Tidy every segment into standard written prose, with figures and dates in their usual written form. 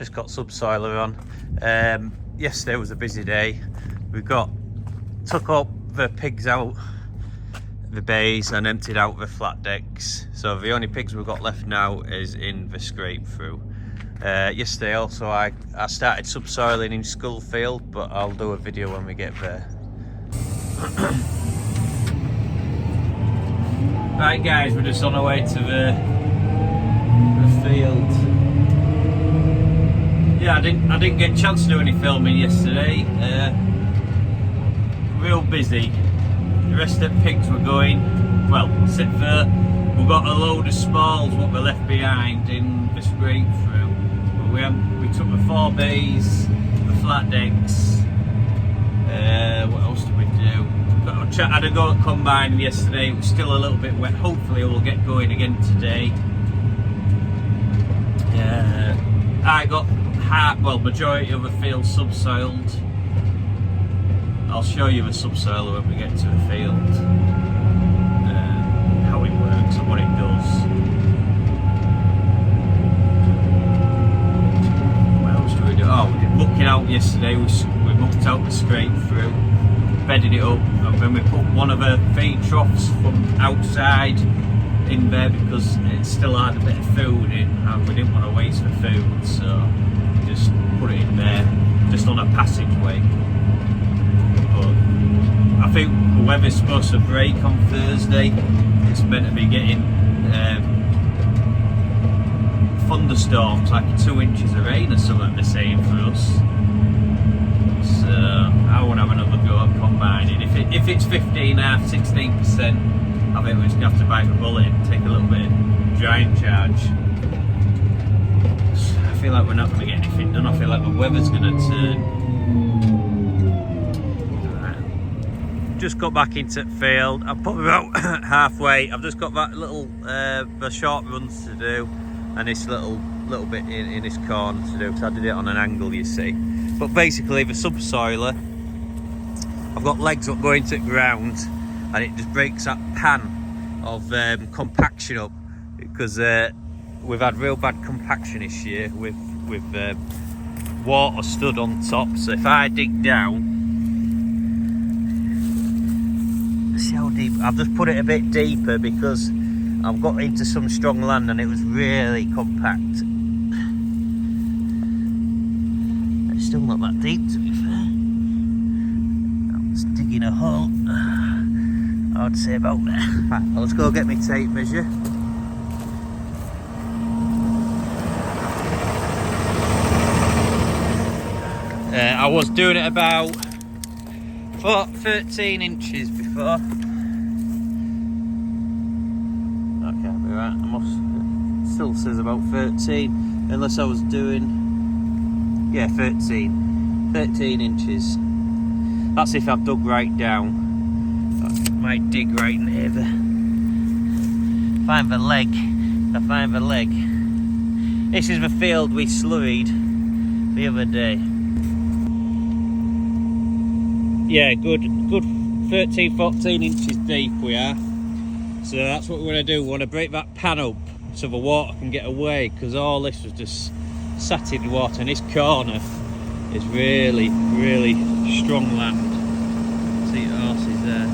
Just got Subsoiler on. Yesterday was a busy day. We took up the pigs out the bays and emptied out the flat decks. So the only pigs we've got left now is in the scrape through. Yesterday also I started subsoiling in Schoolfield, but I'll do a video when we get there. Right guys, we're just on our way to the field. Yeah, I didn't get a chance to do any filming yesterday. Real busy. The rest of the pigs were going, well, except for we've got a load of smalls what we left behind in the scrape through. But we took the 4 bays, the flat decks. What else did we do? Had a go at combine yesterday. It was still a little bit wet. Hopefully we'll get going again today. I got majority of the field subsoiled. I'll show you the subsoiler when we get to the field, how it works and what it does. What else do we do? Oh, we did mucking out yesterday. We mucked out the scrape through, bedded it up, and then we put one of the feed troughs from outside in there because it still had a bit of food in and we didn't want to waste the food, so we just put it in there, just on a passageway. But I think the weather's supposed to break on Thursday. It's meant to be getting thunderstorms, like 2 inches of rain or something they're saying for us. So I want to have another go at combining. If it's 15.5–16%, I think we're just going to have to bite the bullet and take a little bit of drying charge. I feel like we're not going to get anything done. I feel like the weather's going to turn. Right. Just got back into the field. I'm probably about halfway. I've just got that little the short runs to do, and this little bit in this corner to do. So I did it on an angle, you see. But basically, the subsoiler, I've got legs that go into the ground, and it just breaks that pan of compaction up, because we've had real bad compaction this year with water stood on top. So if I dig down, see how deep, I've just put it a bit deeper because I've got into some strong land and it was really compact. It's still not that deep, to be fair. I'm just digging a hole. I'd say about there. Right, let's go get my tape measure. I was doing it about 13 inches before. That can't be right. It still says about 13, unless I was doing, yeah, 13 inches. That's if I've dug right down. I might dig right near the find the leg. This is the field we slurried the other day. Yeah, good 13–14 inches deep we are. So that's what we're going to do. We want to break that pan up so the water can get away, because all this was just sat in water, and this corner is really strong land. See the horses there.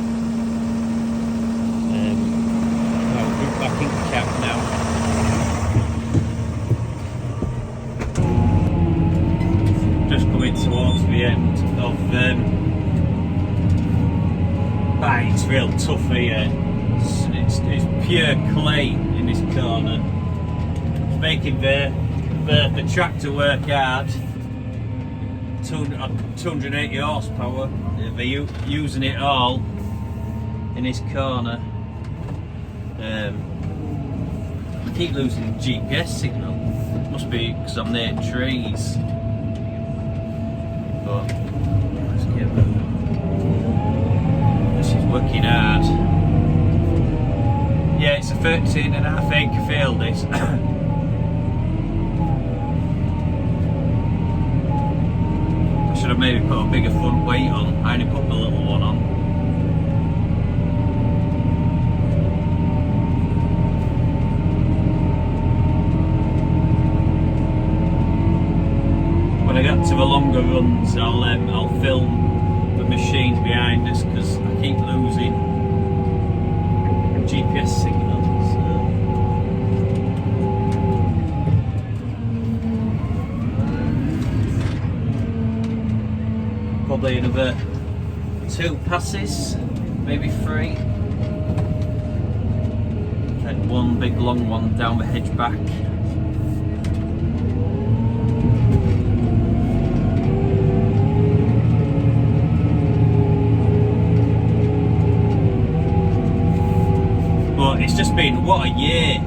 Back in camp now. Just coming towards the end of it's real tough here. It's pure clay in this corner. It's making the tractor work hard. 280 horsepower. They're using it all in this corner. I keep losing GPS signal. Must be because I'm near trees. But let's get them. This is working hard. Yeah, it's a 13.5 acre field, this. I should have maybe put a bigger front weight on. I only put the little one on. longer runs, I'll film the machine behind us, because I keep losing GPS signals. Probably another 2 passes, maybe 3. And one big long one down the hedge back. But it's just been, what a year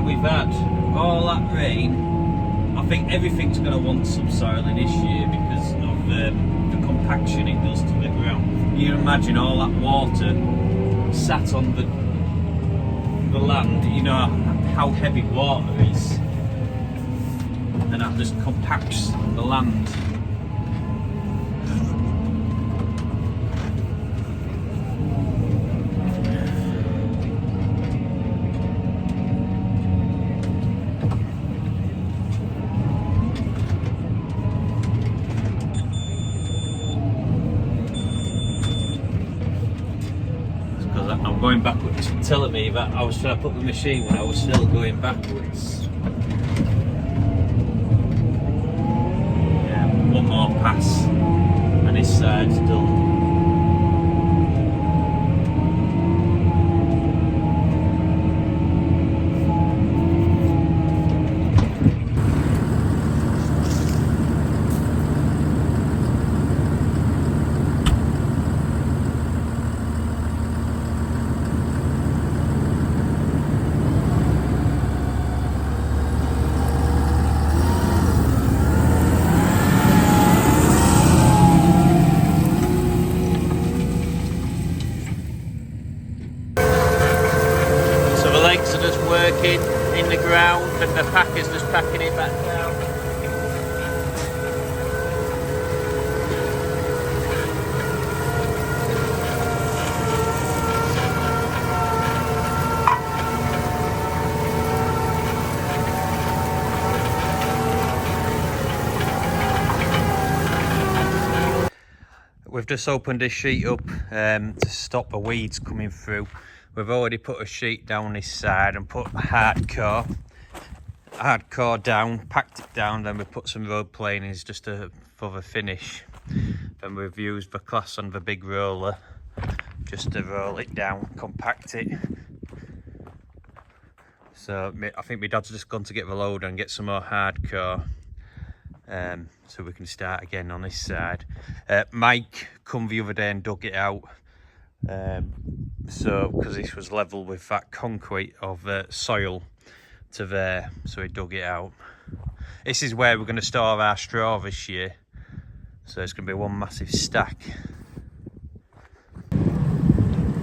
we've had. All that rain. I think everything's going to want subsoiling this year because of the compaction it does to the ground. You can imagine all that water sat on the land, you know how heavy water is, and that just compacts the land. I'm going backwards, telling me that I was trying to put the machine when I was still going backwards. Yeah, one more pass and this side's done. Working in the ground and the packer's just packing it back down. We've just opened this sheet up to stop the weeds coming through. We've already put a sheet down this side and put hardcore down, packed it down, then we put some road planings just for the finish. Then we've used the class on the big roller just to roll it down, compact it. So I think my dad's just gone to get the loader and get some more hardcore, so we can start again on this side. Mike come the other day and dug it out. So because this was level with that concrete of soil to there, so he dug it out. This is where we're going to store our straw this year, so it's going to be one massive stack.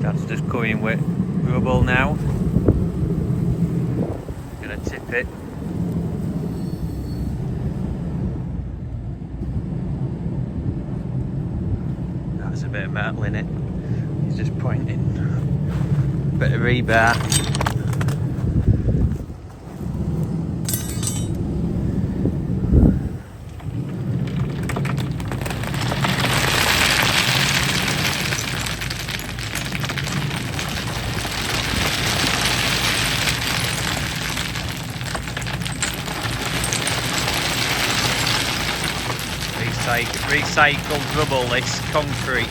Dad's just coming with rubble now. Going to tip it. That's a bit of metal in it. He's just pointing. Bit of rebar. Recycled rubble, this concrete.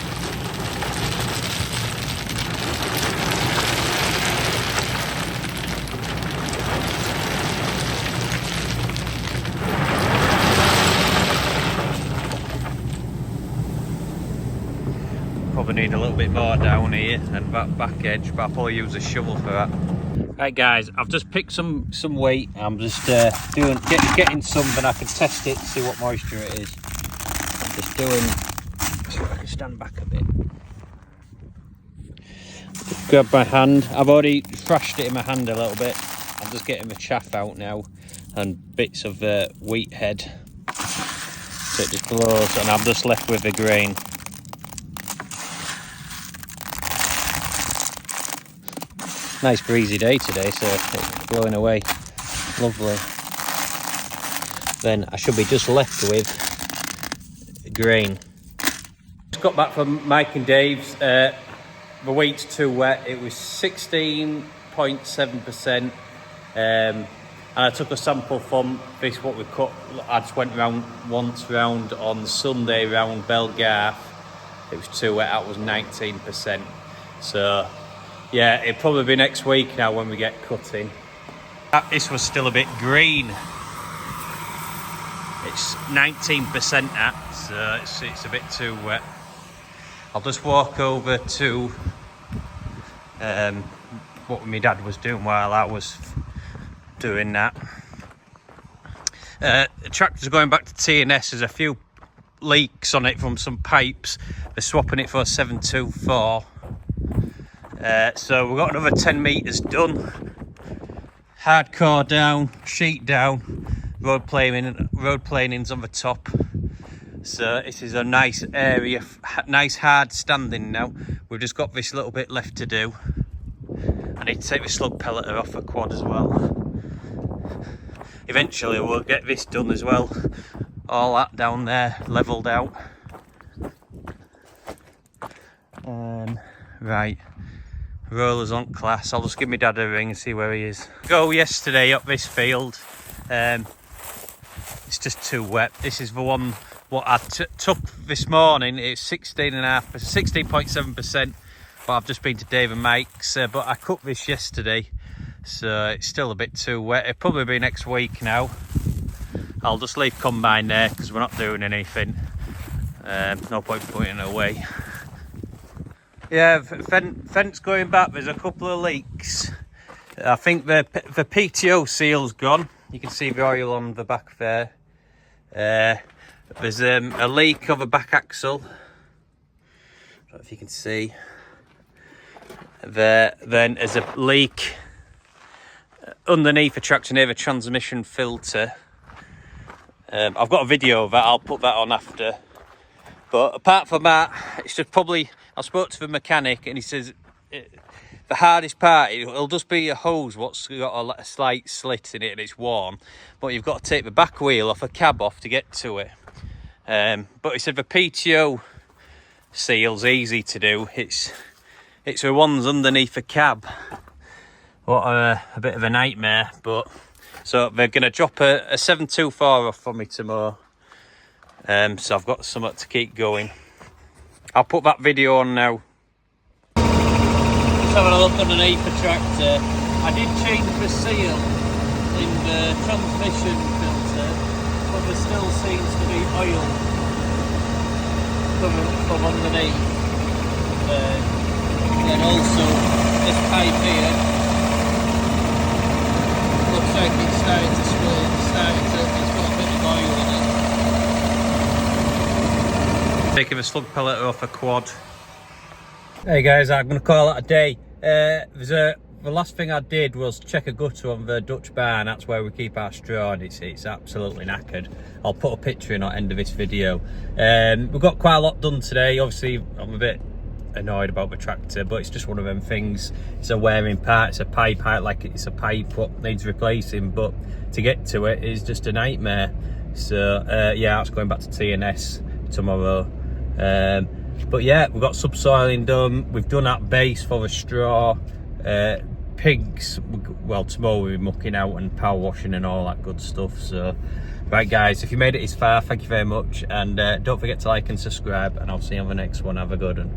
Probably need a little bit more down here and that back edge, but I'll probably use a shovel for that. Right guys, I've just picked some wheat. I'm just getting some, then I can test it, see what moisture it is. I'm just doing, so I can stand back a bit. Grab my hand. I've already thrashed it in my hand a little bit. I'm just getting the chaff out now and bits of the wheat head. So it just blows, and I'm just left with the grain. Nice breezy day today, so it's blowing away. Lovely. Then I should be just left with green. Just got back from Mike and Dave's. The wheat's too wet. It was 16.7%. And I took a sample from this, what we cut. I just went once round on Sunday round Belgarth. It was too wet, that was 19%. So yeah, it'll probably be next week now when we get cutting. This was still a bit green. It's 19% that, so it's a bit too wet. I'll just walk over to what my dad was doing while I was doing that. The tractor's going back to T&S. There's a few leaks on it from some pipes. They're swapping it for a 724. So we've got another 10 metres done. Hardcore down, sheet down, road planing's on the top. So this is a nice area, nice hard standing now. We've just got this little bit left to do. I need to take the slug pelleter off the quad as well. Eventually we'll get this done as well. All that down there levelled out. Right, rollers on class. I'll just give my dad a ring and see where he is. Go yesterday up this field. It's just too wet. This is the one what I took this morning. It's 16.7%. But I've just been to Dave and Mike's. But I cooked this yesterday, so it's still a bit too wet. It'll probably be next week now. I'll just leave combine there because we're not doing anything. No point putting it away. Yeah, fence going back. There's a couple of leaks. I think the PTO seal's gone. You can see the oil on the back there. There's a leak of a back axle. I don't know if you can see. Then there's a leak underneath the tractor near the transmission filter. I've got a video of that. I'll put that on after. But apart from that, it's just probably, I spoke to the mechanic and he says the hardest part, it'll just be a hose what's got a slight slit in it and it's warm. But you've got to take the back wheel off a cab off to get to it. But he said the PTO seal's easy to do. It's the ones underneath the cab. What a bit of a nightmare. But so they're going to drop a 724 off for me tomorrow. So I've got something to keep going. I'll put that video on now. Just having a look underneath the tractor. I did change the seal in the transmission filter, but there still seems to be oil coming from underneath. And then also this pipe here looks like it's starting to split. It's got a bit of oil in it. Taking the slug pelleter off a quad. Hey guys, I'm going to call it a day. The last thing I did was check a gutter on the Dutch barn. That's where we keep our straw, and it's absolutely knackered. I'll put a picture in at the end of this video. We've got quite a lot done today. Obviously, I'm a bit annoyed about the tractor, but it's just one of them things. It's a wearing part. It's a pipe like it's a pipe what needs replacing, but to get to it is just a nightmare. So yeah, that's going back to T&S tomorrow. But yeah, we've got subsoiling done. We've done that base for the straw. Pigs, well, tomorrow we'll be mucking out and power washing and all that good stuff. So right guys, if you made it this far, thank you very much, and don't forget to like and subscribe, and I'll see you on the next one. Have a good one.